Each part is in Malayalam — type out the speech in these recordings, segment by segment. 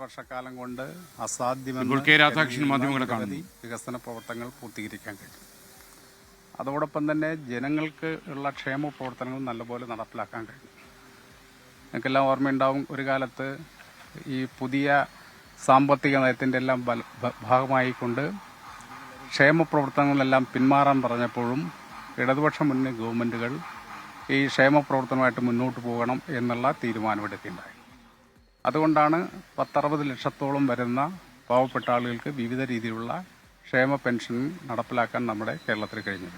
വർഷക്കാലം കൊണ്ട് അസാധ്യമെന്ന് വികസന പ്രവർത്തനങ്ങൾ പൂർത്തീകരിക്കാൻ കഴിയും. അതോടൊപ്പം തന്നെ ജനങ്ങൾക്ക് ഉള്ള ക്ഷേമ പ്രവർത്തനങ്ങൾ നല്ലപോലെ നടപ്പിലാക്കാൻ കഴിയും. നിങ്ങൾക്കെല്ലാം ഓർമ്മയുണ്ടാവും, ഒരു കാലത്ത് ഈ പുതിയ സാമ്പത്തിക നയത്തിൻ്റെ എല്ലാം ഭാഗമായിക്കൊണ്ട് ക്ഷേമ പ്രവർത്തനങ്ങളെല്ലാം പിന്മാറാൻ പറഞ്ഞപ്പോഴും ഇടതുപക്ഷ മുന്നണി ഗവൺമെൻറ്റുകൾ ഈ ക്ഷേമ പ്രവർത്തനമായിട്ട് മുന്നോട്ട് പോകണം എന്നുള്ള തീരുമാനമെടുക്കുകയുണ്ടായി. അതുകൊണ്ടാണ് 10-60 ലക്ഷത്തോളം വരുന്ന പാവപ്പെട്ട ആളുകൾക്ക് വിവിധ രീതിയിലുള്ള ക്ഷേമ പെൻഷൻ നടപ്പിലാക്കാൻ നമ്മുടെ കേരളത്തിൽ കഴിഞ്ഞത്.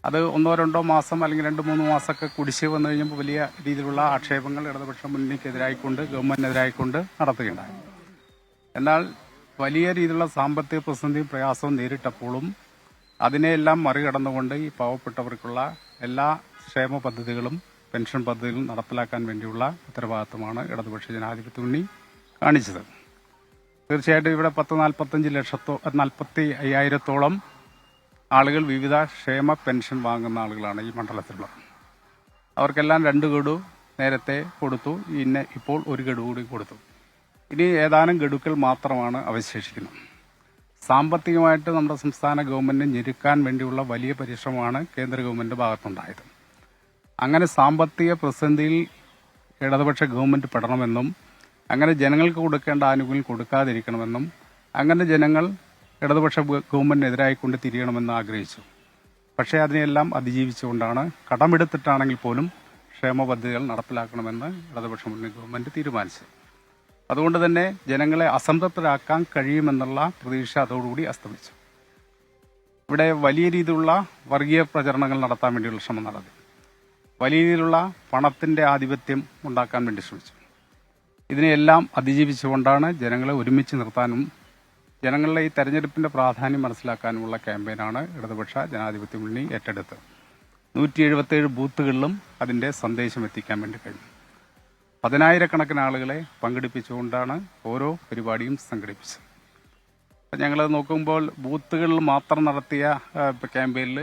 അത് 1-2 മാസം അല്ലെങ്കിൽ 2-3 മാസമൊക്കെ കുടിശ്ശിക വന്നു കഴിഞ്ഞപ്പോൾ വലിയ രീതിയിലുള്ള ആക്ഷേപങ്ങൾ ഇടതുപക്ഷ മുന്നണിക്കെതിരായിക്കൊണ്ട് ഗവൺമെന്റിനെതിരായിക്കൊണ്ട് നടത്തുകയുണ്ടായി. എന്നാൽ വലിയ രീതിയിലുള്ള സാമ്പത്തിക പ്രതിസന്ധിയും പ്രയാസവും നേരിട്ടപ്പോഴും അതിനെയെല്ലാം മറികടന്നുകൊണ്ട് ഈ പാവപ്പെട്ടവർക്കുള്ള എല്ലാ ക്ഷേമ പദ്ധതികളും പെൻഷൻ പദ്ധതികളും നടപ്പിലാക്കാൻ വേണ്ടിയുള്ള ഉത്തരവാദിത്തമാണ് ഇടതുപക്ഷ ജനാധിപത്യ മുന്നണി കാണിച്ചത്. തീർച്ചയായിട്ടും ഇവിടെ 45,000-ത്തോളം ആളുകൾ വിവിധ ക്ഷേമ പെൻഷൻ വാങ്ങുന്ന ആളുകളാണ് ഈ മണ്ഡലത്തിലുള്ളത്. അവർക്കെല്ലാം 2 ഗഡു നേരത്തെ കൊടുത്തു, ഇപ്പോൾ 1 ഗഡു കൂടി കൊടുത്തു. ഇനി ഏതാനും ഗഡുക്കൾ മാത്രമാണ് അവശേഷിക്കുന്നത്. സാമ്പത്തികമായിട്ട് നമ്മുടെ സംസ്ഥാന ഗവൺമെന്റിനെ ഞെരുക്കാൻ വേണ്ടിയുള്ള വലിയ പരിശ്രമമാണ് കേന്ദ്ര ഗവൺമെന്റ് ഭാഗത്തുണ്ടായത്. അങ്ങനെ സാമ്പത്തിക പ്രതിസന്ധിയിൽ ഇടതുപക്ഷ ഗവൺമെന്റ് പെടണമെന്നും അങ്ങനെ ജനങ്ങൾക്ക് കൊടുക്കേണ്ട ആനുകൂല്യം കൊടുക്കാതിരിക്കണമെന്നും അങ്ങനെ ജനങ്ങൾ ഇടതുപക്ഷ ഗവൺമെന്റിനെതിരായിക്കൊണ്ട് തിരിയണമെന്ന് ആഗ്രഹിച്ചു. പക്ഷേ അതിനെല്ലാം അതിജീവിച്ചുകൊണ്ടാണ് കടമെടുത്തിട്ടാണെങ്കിൽ പോലും ക്ഷേമ പദ്ധതികൾ നടപ്പിലാക്കണമെന്ന് ഇടതുപക്ഷ മുന്നണി ഗവൺമെന്റ് തീരുമാനിച്ചത്. അതുകൊണ്ട് തന്നെ ജനങ്ങളെ അസംതൃപ്തരാക്കാൻ കഴിയുമെന്നുള്ള പ്രതീക്ഷ അതോടുകൂടി അസ്തമിച്ചു. ഇവിടെ വലിയ രീതിയിലുള്ള വർഗീയ പ്രചരണങ്ങൾ നടത്താൻ വേണ്ടിയുള്ള ശ്രമം നടത്തി. വലിയ രീതിയിലുള്ള പണത്തിന്റെ ആധിപത്യം ഉണ്ടാക്കാൻ വേണ്ടി ശ്രമിച്ചു. ഇതിനെയെല്ലാം അതിജീവിച്ചുകൊണ്ടാണ് ജനങ്ങളെ ഒരുമിച്ച് നിർത്താനും ജനങ്ങളുടെ ഈ തെരഞ്ഞെടുപ്പിന്റെ പ്രാധാന്യം മനസ്സിലാക്കാനുമുള്ള ക്യാമ്പയിനാണ് ഇടതുപക്ഷ ജനാധിപത്യ മുന്നണി ഏറ്റെടുത്തത്. 177 ബൂത്തുകളിലും അതിന്റെ സന്ദേശം എത്തിക്കാൻ വേണ്ടി കഴിഞ്ഞു. 10,000-കണക്കിന് ആളുകളെ പങ്കെടുപ്പിച്ചുകൊണ്ടാണ് ഓരോ പരിപാടിയും സംഘടിപ്പിച്ചത്. ഞങ്ങൾ നോക്കുമ്പോൾ ബൂത്തുകളിൽ മാത്രം നടത്തിയ ക്യാമ്പയിനിൽ